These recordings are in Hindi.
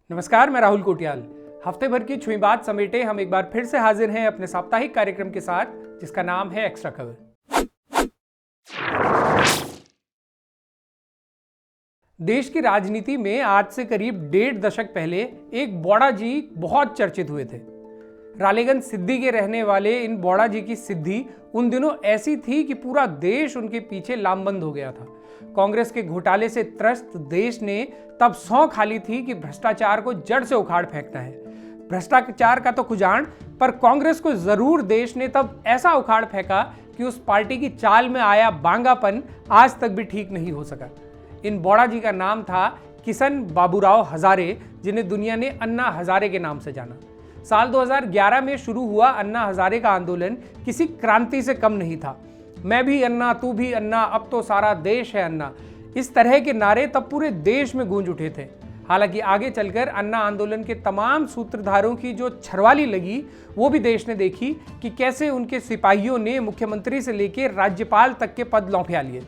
नमस्कार, मैं राहुल कोटियाल। हफ्ते भर की छुई बात समेटे हम एक बार फिर से हाजिर हैं अपने साप्ताहिक कार्यक्रम के साथ, जिसका नाम है एक्स्ट्रा खबर। देश की राजनीति में आज से करीब 1.5 दशक पहले एक बौड़ा जी बहुत चर्चित हुए थे। रालेगंज सिद्धि के रहने वाले इन बौड़ा जी की सिद्धि उन दिनों ऐसी थी कि पूरा देश उनके पीछे लामबंद हो गया था। कांग्रेस के घोटाले से त्रस्त देश ने तब सौं खाली थी कि भ्रष्टाचार को जड़ से उखाड़ फेंकना है। भ्रष्टाचार का तो खुजान, पर कांग्रेस को जरूर देश ने तब ऐसा उखाड़ फेंका कि उस पार्टी की चाल में आया बांगापन आज तक भी ठीक नहीं हो सका। इन बौड़ा जी का नाम था किशन बाबूराव हजारे, जिन्हें दुनिया ने अन्ना हजारे के नाम से जाना। साल 2011 में शुरू हुआ अन्ना हजारे का आंदोलन किसी क्रांति से कम नहीं था। मैं भी अन्ना, तू भी अन्ना, अब तो सारा देश है अन्ना, इस तरह के नारे तब पूरे देश में गूंज उठे थे। हालांकि आगे चलकर अन्ना आंदोलन के तमाम सूत्रधारों की जो छरवाली लगी, वो भी देश ने देखी कि कैसे उनके सिपाहियों ने मुख्यमंत्री से लेकर राज्यपाल तक के पद लौटिया लिए।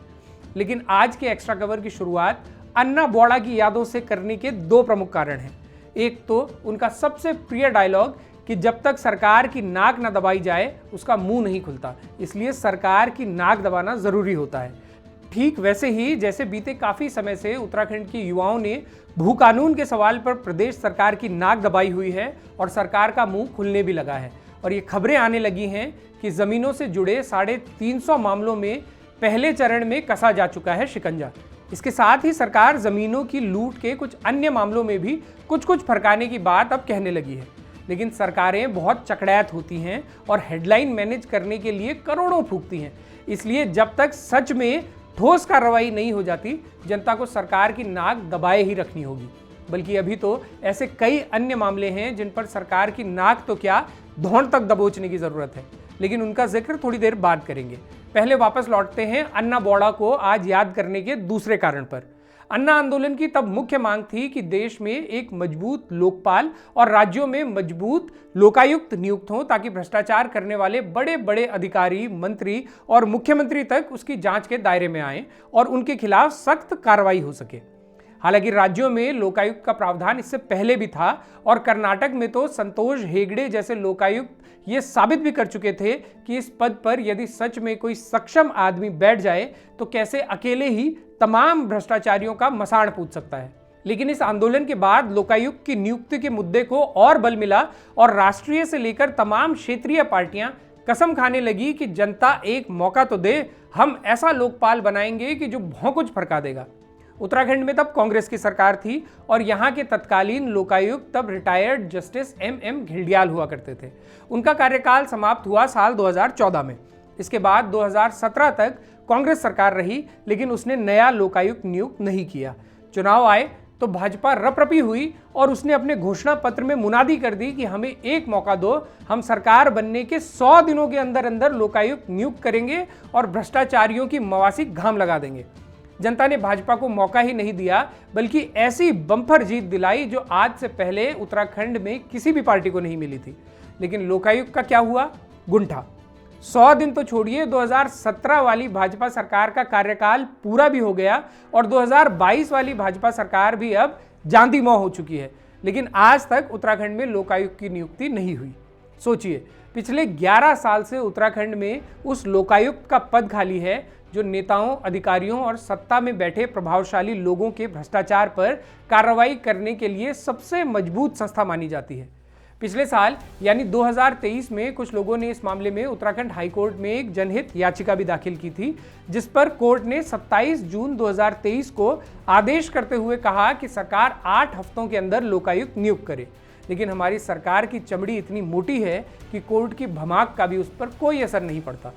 लेकिन आज के एक्स्ट्रा कवर की शुरुआत अन्ना बौड़ा की यादों से करने के दो प्रमुख कारण हैं। एक तो उनका सबसे प्रिय डायलॉग कि जब तक सरकार की नाक न दबाई जाए उसका मुंह नहीं खुलता, इसलिए सरकार की नाक दबाना जरूरी होता है। ठीक वैसे ही जैसे बीते काफी समय से उत्तराखंड के युवाओं ने भू कानून के सवाल पर प्रदेश सरकार की नाक दबाई हुई है और सरकार का मुंह खुलने भी लगा है। और ये खबरें आने लगी हैं कि जमीनों से जुड़े 350 मामलों में पहले चरण में कसा जा चुका है शिकंजा। इसके साथ ही सरकार जमीनों की लूट के कुछ अन्य मामलों में भी कुछ फरकाने की बात अब कहने लगी है। लेकिन सरकारें बहुत चकड़ैत होती हैं और हेडलाइन मैनेज करने के लिए करोड़ों फूकती हैं। इसलिए जब तक सच में ठोस कार्रवाई नहीं हो जाती, जनता को सरकार की नाक दबाए ही रखनी होगी। बल्कि अभी तो ऐसे कई अन्य मामले हैं जिन पर सरकार की नाक तो क्या, धौण तक दबोचने की जरूरत है। लेकिन उनका जिक्र थोड़ी देर बाद करेंगे। पहले वापस लौटते हैं अन्ना बौड़ा को आज याद करने के दूसरे कारण पर। अन्ना आंदोलन की तब मुख्य मांग थी कि देश में एक मजबूत लोकपाल और राज्यों में मजबूत लोकायुक्त नियुक्त हों, ताकि भ्रष्टाचार करने वाले बड़े बड़े अधिकारी, मंत्री और मुख्यमंत्री तक उसकी जांच के दायरे में आए और उनके खिलाफ सख्त कार्रवाई हो सके। हालांकि राज्यों में लोकायुक्त का प्रावधान इससे पहले भी था और कर्नाटक में तो संतोष हेगड़े जैसे लोकायुक्त ये साबित भी कर चुके थे कि इस पद पर यदि सच में कोई सक्षम आदमी बैठ जाए तो कैसे अकेले ही तमाम भ्रष्टाचारियों का मसाण पूछ सकता है। लेकिन इस आंदोलन के बाद लोकायुक्त की नियुक्ति के मुद्दे को और बल मिला और राष्ट्रीय से लेकर तमाम क्षेत्रीय पार्टियां कसम खाने लगी कि जनता एक मौका तो दे, हम ऐसा लोकपाल बनाएंगे कि जो भौंकुच फरका देगा। उत्तराखंड में तब कांग्रेस की सरकार थी और यहाँ के तत्कालीन लोकायुक्त तब रिटायर्ड जस्टिस एम घिल्डियाल हुआ करते थे। उनका कार्यकाल समाप्त हुआ साल 2014 में। इसके बाद 2017 तक कांग्रेस सरकार रही, लेकिन उसने नया लोकायुक्त नियुक्त नहीं किया। चुनाव आए तो भाजपा रपरपी हुई और उसने अपने घोषणा पत्र में मुनादी कर दी कि हमें एक मौका दो, हम सरकार बनने के 100 दिनों के अंदर अंदर लोकायुक्त नियुक्त करेंगे और भ्रष्टाचारियों की मवासी घाम लगा देंगे। जनता ने भाजपा को मौका ही नहीं दिया, बल्कि ऐसी बम्पर जीत दिलाई जो आज से पहले उत्तराखंड में किसी भी पार्टी को नहीं मिली थी। लेकिन लोकायुक्त का क्या हुआ? गुंठा। 100 दिन तो छोड़िए, 2017 वाली भाजपा सरकार का कार्यकाल पूरा भी हो गया और 2022 वाली भाजपा सरकार भी अब जांदी मौ हो चुकी है। लेकिन आज तक उत्तराखंड में लोकायुक्त की नियुक्ति नहीं हुई। सोचिए, पिछले 11 साल से उत्तराखंड में उस लोकायुक्त का पद खाली है जो नेताओं, अधिकारियों और सत्ता में बैठे प्रभावशाली लोगों के भ्रष्टाचार पर कार्रवाई करने के लिए सबसे मजबूत संस्था मानी जाती है। पिछले साल यानी 2023 में कुछ लोगों ने इस मामले में उत्तराखंड हाईकोर्ट में एक जनहित याचिका भी दाखिल की थी, जिस पर कोर्ट ने 27 जून 2023 को आदेश करते हुए कहा कि सरकार 8 हफ्तों के अंदर लोकायुक्त नियुक्त करे। लेकिन हमारी सरकार की चमड़ी इतनी मोटी है कि कोर्ट की भमाक का भी उस पर कोई असर नहीं पड़ता।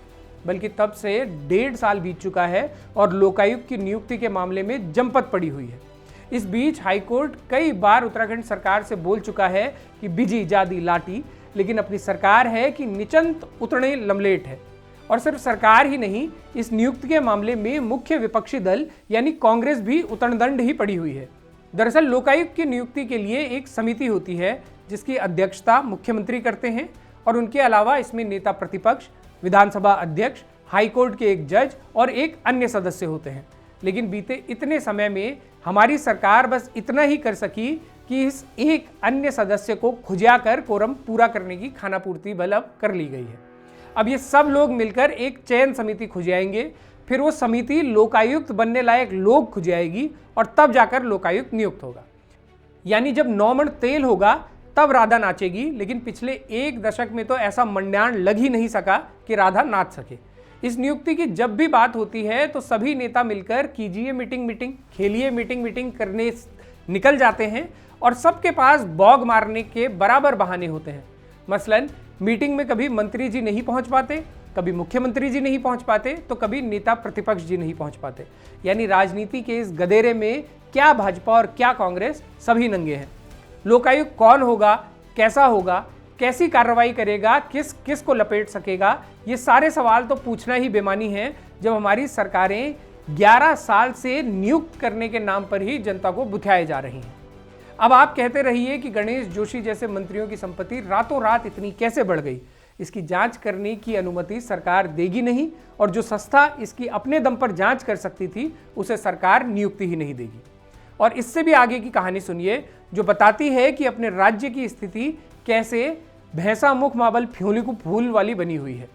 बल्कि तब से 1.5 साल बीत चुका है और लोकायुक्त की नियुक्ति के मामले में जंपत पड़ी हुई है। इस बीच हाईकोर्ट कई बार उत्तराखंड सरकार से बोल चुका है कि बिजी जादी लाठी, लेकिन अपनी सरकार है कि निचंत उतरने लमलेट है। और सिर्फ सरकार ही नहीं, इस नियुक्ति के मामले में मुख्य विपक्षी दल यानी कांग्रेस भी उतरदंड ही पड़ी हुई है। दरअसल लोकायुक्त की नियुक्ति के लिए एक समिति होती है जिसकी अध्यक्षता मुख्यमंत्री करते हैं और उनके अलावा इसमें नेता प्रतिपक्ष, विधानसभा अध्यक्ष, हाईकोर्ट के एक जज और एक अन्य सदस्य होते हैं। लेकिन बीते इतने समय में हमारी सरकार बस इतना ही कर सकी कि इस एक अन्य सदस्य को खुजा कर कोरम पूरा करने की खानापूर्ति बलब कर ली गई है। अब ये सब लोग मिलकर एक चयन समिति खुजाएंगे, फिर वो समिति लोकायुक्त बनने लायक लोग खुजाएगी और तब जाकर लोकायुक्त नियुक्त होगा। यानी जब 9 मण तेल होगा तब राधा नाचेगी, लेकिन पिछले 1 दशक में तो ऐसा मंड्यान लग ही नहीं सका कि राधा नाच सके। इस नियुक्ति की जब भी बात होती है तो सभी नेता मिलकर कीजिए मीटिंग, खेलिए मीटिंग करने निकल जाते हैं और सबके पास बौग मारने के बराबर बहाने होते हैं। मसलन मीटिंग में कभी मंत्री जी नहीं पहुंच पाते, कभी मुख्यमंत्री जी नहीं पहुंच पाते, तो कभी नेता प्रतिपक्ष जी नहीं पहुंच पाते। यानी राजनीति के इस गधेरे में क्या भाजपा और क्या कांग्रेस, सभी नंगे हैं। लोकायुक्त कौन होगा, कैसा होगा, कैसी कार्रवाई करेगा, किस को लपेट सकेगा, ये सारे सवाल तो पूछना ही बेमानी है जब हमारी सरकारें 11 साल से नियुक्त करने के नाम पर ही जनता को बुथियाए जा रही हैं। अब आप कहते रहिए कि गणेश जोशी जैसे मंत्रियों की संपत्ति रातों रात इतनी कैसे बढ़ गई। इसकी जांच करने की अनुमति सरकार देगी नहीं, और जो संस्था इसकी अपने दम पर जांच कर सकती थी उसे सरकार नियुक्ति ही नहीं देगी। और इससे भी आगे की कहानी सुनिए जो बताती है कि अपने राज्य की स्थिति कैसे भैंसा मुख मावल फ्योली को फूल वाली बनी हुई है।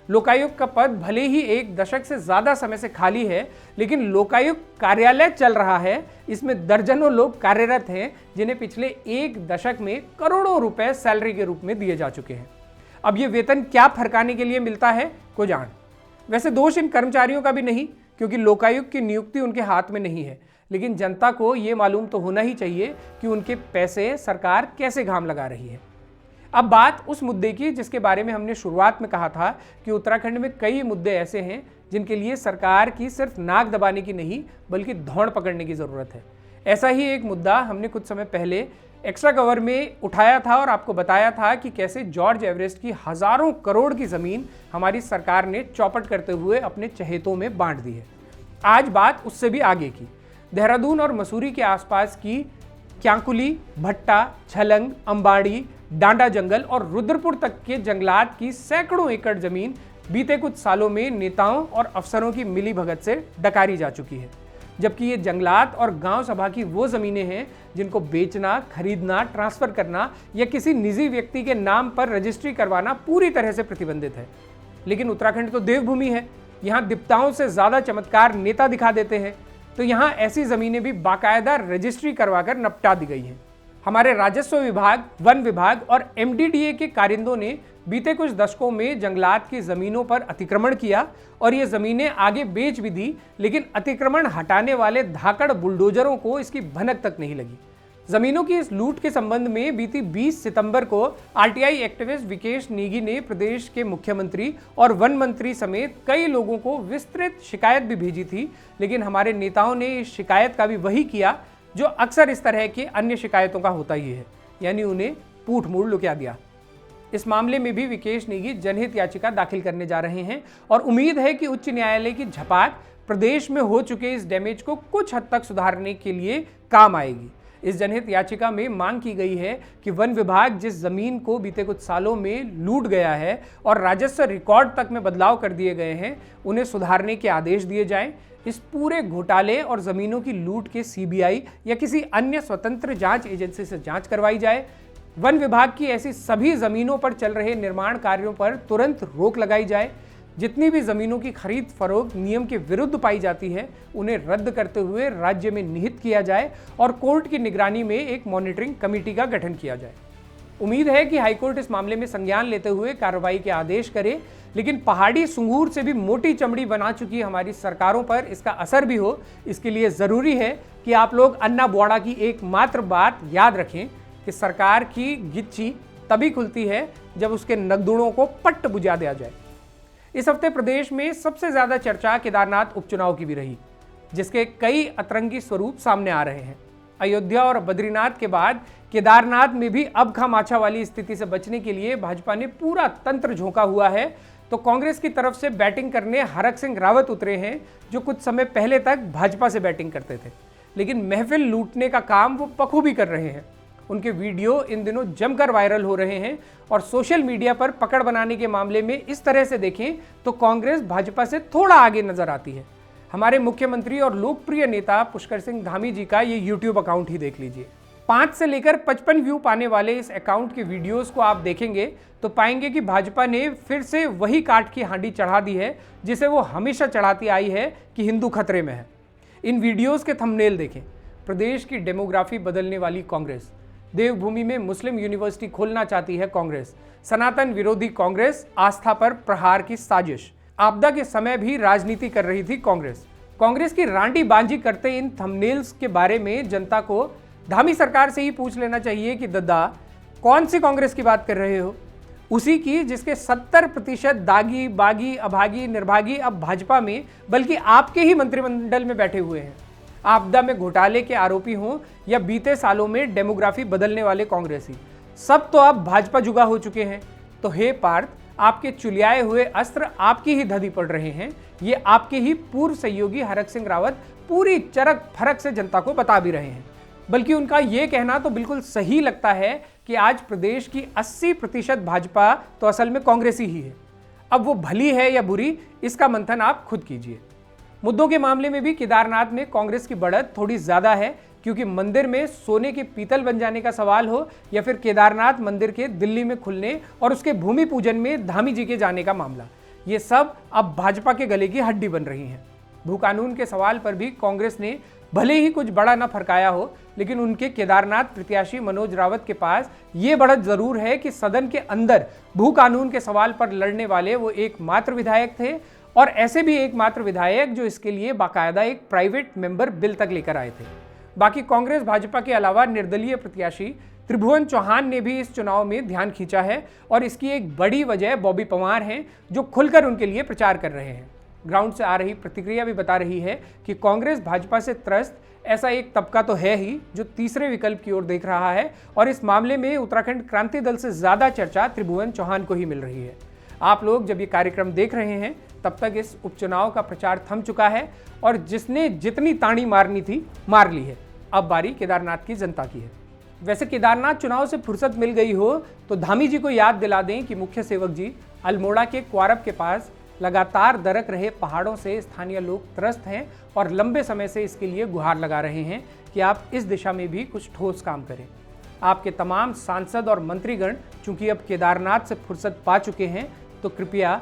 लोकायुक्त का पद भले ही 1 दशक से ज्यादा समय से खाली है, लेकिन लोकायुक्त कार्यालय चल रहा है, इसमें दर्जनों लोग कार्यरत हैं जिन्हें पिछले 1 दशक में करोड़ों रुपए सैलरी के रूप में दिए जा चुके हैं। अब ये वेतन क्या फरकाने के लिए मिलता है को जान। वैसे दोष इन कर्मचारियों का भी नहीं, क्योंकि लोकायुक्त की नियुक्ति उनके हाथ में नहीं है, लेकिन जनता को ये मालूम तो होना ही चाहिए कि उनके पैसे सरकार कैसे घाम लगा रही है। अब बात उस मुद्दे की जिसके बारे में हमने शुरुआत में कहा था कि उत्तराखंड में कई मुद्दे ऐसे हैं जिनके लिए सरकार की सिर्फ नाक दबाने की नहीं बल्कि धौड़ पकड़ने की ज़रूरत है। ऐसा ही एक मुद्दा हमने कुछ समय पहले एक्स्ट्रा कवर में उठाया था और आपको बताया था कि कैसे जॉर्ज एवरेस्ट की हज़ारों करोड़ की ज़मीन हमारी सरकार ने चौपट करते हुए अपने चहेतों में बांट दी है। आज बात उससे भी आगे की। देहरादून और मसूरी के आसपास की क्यांकुली, भट्टा, छलंग, अंबाड़ी, डांडा जंगल और रुद्रपुर तक के जंगलात की सैकड़ों एकड़ जमीन बीते कुछ सालों में नेताओं और अफसरों की मिलीभगत से डकारी जा चुकी है। जबकि ये जंगलात और गांव सभा की वो ज़मीनें हैं जिनको बेचना, खरीदना, ट्रांसफ़र करना या किसी निजी व्यक्ति के नाम पर रजिस्ट्री करवाना पूरी तरह से प्रतिबंधित है। लेकिन उत्तराखंड तो देवभूमि है, यहाँ दिप्ताओं से ज़्यादा चमत्कार नेता दिखा देते हैं, तो यहाँ ऐसी ज़मीनें भी बाकायदा रजिस्ट्री करवाकर निपटा दी गई हैं। हमारे राजस्व विभाग, वन विभाग और MDDA के कारिंदों ने बीते कुछ दशकों में जंगलात की ज़मीनों पर अतिक्रमण किया और ये ज़मीनें आगे बेच भी दी, लेकिन अतिक्रमण हटाने वाले धाकड़ बुलडोजरों को इसकी भनक तक नहीं लगी। ज़मीनों की इस लूट के संबंध में बीती 20 सितंबर को RTI एक्टिविस्ट विकेश नेगी ने प्रदेश के मुख्यमंत्री और वन मंत्री समेत कई लोगों को विस्तृत शिकायत भी भेजी थी, लेकिन हमारे नेताओं ने इस शिकायत का भी वही किया जो अक्सर इस तरह की अन्य शिकायतों का होता ही है, यानी उन्हें पूठ मूड़ लुका दिया। इस मामले में भी विकेश नेगी जनहित याचिका दाखिल करने जा रहे हैं और उम्मीद है कि उच्च न्यायालय की झपाट प्रदेश में हो चुके इस डैमेज को कुछ हद तक सुधारने के लिए काम आएगी। इस जनहित याचिका में मांग की गई है कि वन विभाग जिस जमीन को बीते कुछ सालों में लूट गया है और राजस्व रिकॉर्ड तक में बदलाव कर दिए गए हैं, उन्हें सुधारने के आदेश दिए जाएं। इस पूरे घोटाले और जमीनों की लूट के CBI या किसी अन्य स्वतंत्र जांच एजेंसी से जांच करवाई जाए। वन विभाग की ऐसी सभी जमीनों पर चल रहे निर्माण कार्यों पर तुरंत रोक लगाई जाए। जितनी भी जमीनों की खरीद फरोख्त नियम के विरुद्ध पाई जाती है उन्हें रद्द करते हुए राज्य में निहित किया जाए और कोर्ट की निगरानी में एक मॉनिटरिंग कमेटी का गठन किया जाए। उम्मीद है कि हाईकोर्ट इस मामले में संज्ञान लेते हुए कार्रवाई के आदेश करे, लेकिन पहाड़ी सुंगूर से भी मोटी चमड़ी बना चुकी हमारी सरकारों पर इसका असर भी हो, इसके लिए ज़रूरी है कि आप लोग अन्ना बोड़ा की एकमात्र बात याद रखें कि सरकार की गिच्ची तभी खुलती है जब उसके नगदुड़ों को पट्ट बुझा दिया जाए। इस हफ्ते प्रदेश में सबसे ज़्यादा चर्चा केदारनाथ उपचुनाव की भी रही, जिसके कई अतरंगी स्वरूप सामने आ रहे हैं। अयोध्या और बद्रीनाथ के बाद केदारनाथ में भी अब खामाछा वाली स्थिति से बचने के लिए भाजपा ने पूरा तंत्र झोंका हुआ है। तो कांग्रेस की तरफ से बैटिंग करने हरक सिंह रावत उतरे हैं, जो कुछ समय पहले तक भाजपा से बैटिंग करते थे, लेकिन महफिल लूटने का काम वो बखूबी कर रहे हैं। उनके वीडियो इन दिनों जमकर वायरल हो रहे हैं और सोशल मीडिया पर पकड़ बनाने के मामले में इस तरह से देखें तो कांग्रेस भाजपा से थोड़ा आगे नजर आती है। हमारे मुख्यमंत्री और लोकप्रिय नेता पुष्कर सिंह धामी जी का ये YouTube अकाउंट ही देख लीजिए। 5 से लेकर 55 व्यू पाने वाले इस अकाउंट के वीडियोस को आप देखेंगे तो पाएंगे कि भाजपा ने फिर से वही काट की हांडी चढ़ा दी है जिसे वो हमेशा चढ़ाती आई है कि हिंदू खतरे में है। इन वीडियोस के थंबनेल देखें। प्रदेश की डेमोग्राफी बदलने वाली कांग्रेस, देवभूमि में मुस्लिम यूनिवर्सिटी खोलना चाहती है कांग्रेस, सनातन विरोधी कांग्रेस, आस्था पर प्रहार की साजिश, आपदा के समय भी राजनीति कर रही थी कांग्रेस। कांग्रेस की रांडी बांजी करते इन थंबनेल्स के बारे में जनता को धामी सरकार से ही पूछ लेना चाहिए कि दद्दा कौन सी कांग्रेस की बात कर रहे हो? उसी की जिसके 70% दागी बागी अभागी निर्भागी अब भाजपा में बल्कि आपके ही मंत्रिमंडल में बैठे हुए हैं। आपदा में घोटाले के आरोपी हों या बीते सालों में डेमोग्राफी बदलने वाले कांग्रेसी, सब तो अब भाजपा जुगा हो चुके हैं। तो हे पार्थ, आपके चुलियाए हुए अस्त्र आपकी ही धदी पड़ रहे हैं। ये आपके ही पूर्व सहयोगी हरक सिंह रावत पूरी चरक फरक से जनता को बता भी रहे हैं। बल्कि उनका यह कहना तो बिल्कुल सही लगता है कि आज प्रदेश की 80% भाजपा तो असल में कांग्रेसी ही है। अब वो भली है या बुरी, इसका मंथन आप खुद कीजिए। मुद्दों के मामले में भी केदारनाथ में कांग्रेस की बढ़त थोड़ी ज्यादा है, क्योंकि मंदिर में सोने के पीतल बन जाने का सवाल हो या फिर केदारनाथ मंदिर के दिल्ली में खुलने और उसके भूमि पूजन में धामी जी के जाने का मामला, ये सब अब भाजपा के गले की हड्डी बन रही हैं। भू कानून के सवाल पर भी कांग्रेस ने भले ही कुछ बड़ा न फरकाया हो, लेकिन उनके केदारनाथ प्रत्याशी मनोज रावत के पास ये बढ़त जरूर है कि सदन के अंदर भू कानून के सवाल पर लड़ने वाले वो एकमात्र विधायक थे, और ऐसे भी एकमात्र विधायक जो इसके लिए बाकायदा एक प्राइवेट मेंबर बिल तक लेकर आए थे। बाकी कांग्रेस भाजपा के अलावा निर्दलीय प्रत्याशी त्रिभुवन चौहान ने भी इस चुनाव में ध्यान खींचा है, और इसकी एक बड़ी वजह बॉबी पवार हैं, जो खुलकर उनके लिए प्रचार कर रहे हैं। ग्राउंड से आ रही प्रतिक्रिया भी बता रही है कि कांग्रेस भाजपा से त्रस्त ऐसा एक तबका तो है ही जो तीसरे विकल्प की ओर देख रहा है, और इस मामले में उत्तराखंड क्रांति दल से ज्यादा चर्चा त्रिभुवन चौहान को ही मिल रही है। आप लोग जब ये कार्यक्रम देख रहे हैं तब तक इस उपचुनाव का प्रचार थम चुका है, और जिसने जितनी ताड़ी मारनी थी मार ली है। अब बारी केदारनाथ की जनता की है। वैसे केदारनाथ चुनाव से फुर्सत मिल गई हो तो धामी जी को याद दिला दें कि मुख्य सेवक जी अल्मोड़ा के क्वारब के पास लगातार दरक रहे पहाड़ों से स्थानीय लोग त्रस्त हैं, और लंबे समय से इसके लिए गुहार लगा रहे हैं कि आप इस दिशा में भी कुछ ठोस काम करें। आपके तमाम सांसद और मंत्रीगण चूंकि अब केदारनाथ से फुर्सत पा चुके हैं, तो कृपया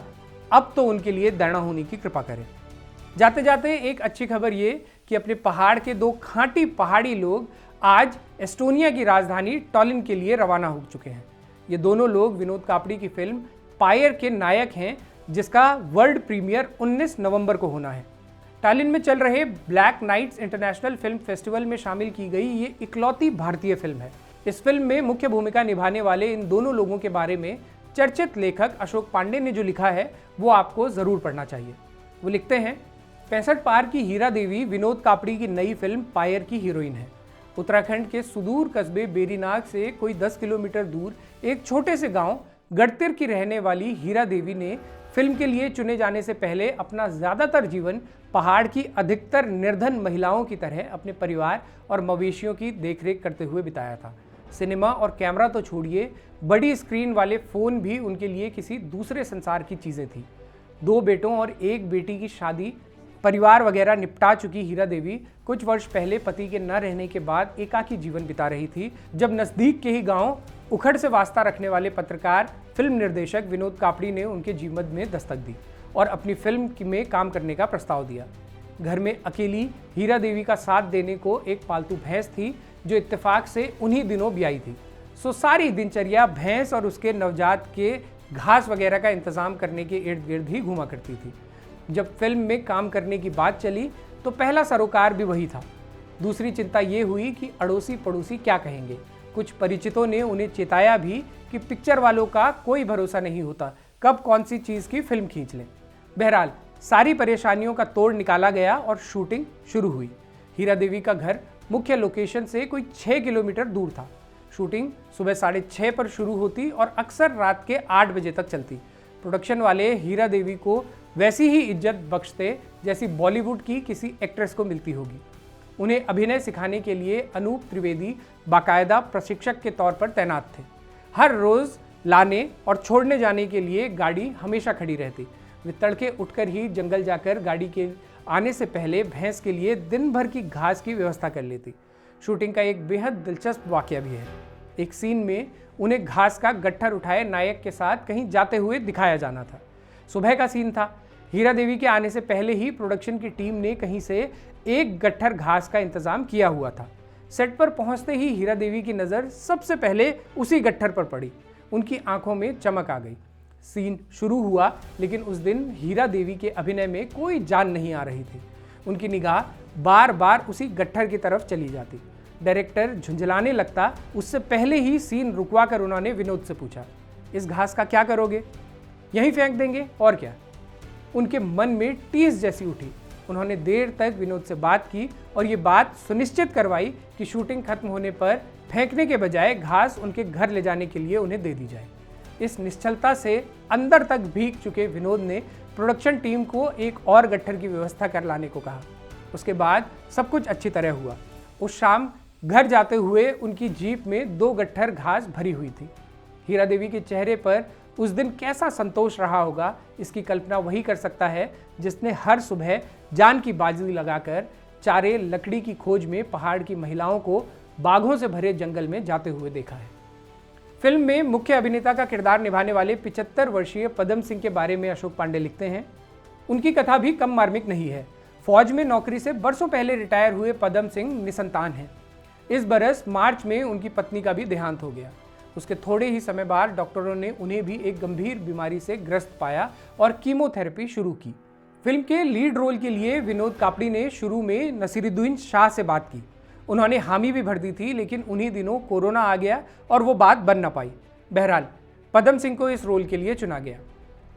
अब तो उनके लिए दयाना होने की कृपा करें। जाते जाते एक अच्छी खबर ये कि अपने पहाड़ के 2 खांटी पहाड़ी लोग आज एस्टोनिया की राजधानी टॉलिन के लिए रवाना हो चुके हैं। ये दोनों लोग विनोद कापड़ी की फिल्म पायर के नायक हैं, जिसका वर्ल्ड प्रीमियर 19 नवंबर को होना है। टॉलिन में चल रहे black nights international film festival में शामिल की गई ये इकलौती भारतीय फिल्म है। इस फिल्म में मुख्य भूमिका निभाने वाले इन दोनों लोगों के बारे में चर्चित लेखक अशोक पांडे ने जो लिखा है वो आपको जरूर पढ़ना चाहिए। वो लिखते हैं, 65 पार की हीरा देवी विनोद कापड़ी की नई फिल्म पायर की हीरोइन है। उत्तराखंड के सुदूर कस्बे बेरीनाग से कोई 10 किलोमीटर दूर एक छोटे से गांव गढ़तिर की रहने वाली हीरा देवी ने फिल्म के लिए चुने जाने से पहले अपना ज्यादातर जीवन पहाड़ की अधिकतर निर्धन महिलाओं की तरह अपने परिवार और मवेशियों की देखरेख करते हुए बिताया था। सिनेमा और कैमरा तो छोड़िए, बड़ी स्क्रीन वाले फोन भी उनके लिए किसी दूसरे संसार की चीजें थी। 2 बेटों और 1 बेटी की शादी, परिवार वगैरह निपटा चुकी हीरा देवी कुछ वर्ष पहले पति के न रहने के बाद एकाकी जीवन बिता रही थी, जब नजदीक के ही गांव उखड़ से वास्ता रखने वाले पत्रकार फिल्म निर्देशक विनोद कापड़ी ने उनके जीवन में दस्तक दी और अपनी फिल्म में काम करने का प्रस्ताव दिया। घर में अकेली हीरा देवी का साथ देने को एक पालतू भैंस थी, जो इत्तेफाक से उन्हीं दिनों ब्याई थी। सो सारी दिनचर्या भैंस और उसके नवजात के घास वगैरह का इंतजाम करने के इर्द गिर्द ही घुमा करती थी। जब फिल्म में काम करने की बात चली तो पहला सरोकार भी वही था। दूसरी चिंता ये हुई कि अड़ोसी पड़ोसी क्या कहेंगे। कुछ परिचितों ने उन्हें चेताया भी कि पिक्चर वालों का कोई भरोसा नहीं होता, कब कौन सी चीज़ की फिल्म खींच लें। बहरहाल सारी परेशानियों का तोड़ निकाला गया और शूटिंग शुरू हुई। हीरा देवी का घर मुख्य लोकेशन से कोई 6 किलोमीटर दूर था। शूटिंग सुबह 6:30 पर शुरू होती और अक्सर रात के 8 बजे तक चलती। प्रोडक्शन वाले हीरा देवी को वैसी ही इज्जत बख्शते जैसी बॉलीवुड की किसी एक्ट्रेस को मिलती होगी। उन्हें अभिनय सिखाने के लिए अनूप त्रिवेदी बाकायदा प्रशिक्षक के तौर पर तैनात थे। हर रोज़ लाने और छोड़ने जाने के लिए गाड़ी हमेशा खड़ी रहती। वे तड़के उठकर ही जंगल जाकर गाड़ी के आने से पहले भैंस के लिए दिन भर की घास की व्यवस्था कर लेती। शूटिंग का एक बेहद दिलचस्प वाकया भी है। एक सीन में उन्हें घास का गट्ठर उठाए नायक के साथ कहीं जाते हुए दिखाया जाना था। सुबह का सीन था। हीरा देवी के आने से पहले ही प्रोडक्शन की टीम ने कहीं से एक गट्ठर घास का इंतजाम किया हुआ था। सेट पर पहुंचते ही हीरा देवी की नज़र सबसे पहले उसी गट्ठर पर पड़ी। उनकी आंखों में चमक आ गई। सीन शुरू हुआ, लेकिन उस दिन हीरा देवी के अभिनय में कोई जान नहीं आ रही थी। उनकी निगाह बार बार उसी गट्ठर की तरफ चली जाती। डायरेक्टर झुंझलाने लगता। उससे पहले ही सीन रुकवा कर उन्होंने विनोद से पूछा, इस घास का क्या करोगे? यहीं फेंक देंगे और क्या? उनके मन में टीस जैसी उठी। उन्होंने देर तक विनोद से बात की और ये बात सुनिश्चित करवाई कि शूटिंग खत्म होने पर फेंकने के बजाय घास उनके घर ले जाने के लिए उन्हें दे दी जाए। इस निश्चलता से अंदर तक भीग चुके विनोद ने प्रोडक्शन टीम को एक और गट्ठर की व्यवस्था कर लाने को कहा। उसके बाद सब कुछ अच्छी तरह हुआ। उस शाम घर जाते हुए उनकी जीप में 2 गट्ठर घास भरी हुई थी। हीरा देवी के चेहरे पर उस दिन कैसा संतोष रहा होगा, इसकी कल्पना वही कर सकता है जिसने हर सुबह जान की बाजी लगाकर चारे लकड़ी की खोज में पहाड़ की महिलाओं को बाघों से भरे जंगल में जाते हुए देखा है। फिल्म में मुख्य अभिनेता का किरदार निभाने वाले 75 वर्षीय पदम सिंह के बारे में अशोक पांडे लिखते हैं, उनकी कथा भी कम मार्मिक नहीं है। फौज में नौकरी से बरसों पहले रिटायर हुए पदम सिंह निसंतान हैं। इस बरस मार्च में उनकी पत्नी का भी देहांत हो गया। उसके थोड़े ही समय बाद डॉक्टरों ने उन्हें भी एक गंभीर बीमारी से ग्रस्त पाया और कीमोथेरेपी शुरू की। फिल्म के लीड रोल के लिए विनोद कापड़ी ने शुरू में नसीरुद्दीन शाह से बात की। उन्होंने हामी भी भर दी थी, लेकिन उन्हीं दिनों कोरोना आ गया और वो बात बन ना पाई। बहरहाल पदम सिंह को इस रोल के लिए चुना गया।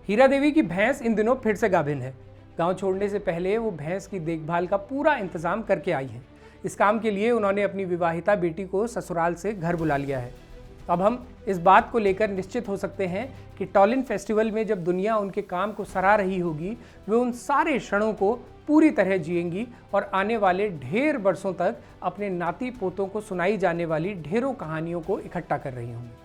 हीरा देवी की भैंस इन दिनों फिर से गाभिन है। गांव छोड़ने से पहले वो भैंस की देखभाल का पूरा इंतजाम करके आई है। इस काम के लिए उन्होंने अपनी विवाहिता बेटी को ससुराल से घर बुला लिया है। अब हम इस बात को लेकर निश्चित हो सकते हैं कि टॉलिन फेस्टिवल में जब दुनिया उनके काम को सराह रही होगी, वे उन सारे क्षणों को पूरी तरह जिएंगी और आने वाले ढेर बरसों तक अपने नाती पोतों को सुनाई जाने वाली ढेरों कहानियों को इकट्ठा कर रही होंगी।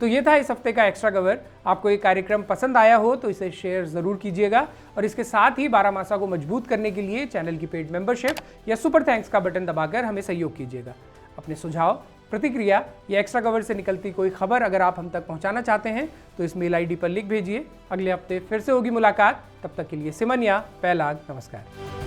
तो ये था इस हफ्ते का एक्स्ट्रा कवर। आपको ये कार्यक्रम पसंद आया हो तो इसे शेयर जरूर कीजिएगा और इसके साथ ही बारामासा को मजबूत करने के लिए चैनल की पेड मेंबरशिप या सुपर थैंक्स का बटन दबाकर हमें सहयोग कीजिएगा। अपने सुझाव, प्रतिक्रिया या एक्स्ट्रा कवर से निकलती कोई खबर अगर आप हम तक पहुंचाना चाहते हैं तो इस मेल आईडी पर लिख भेजिए। अगले हफ्ते फिर से होगी मुलाकात। तब तक के लिए सिमन या पैलाग, नमस्कार।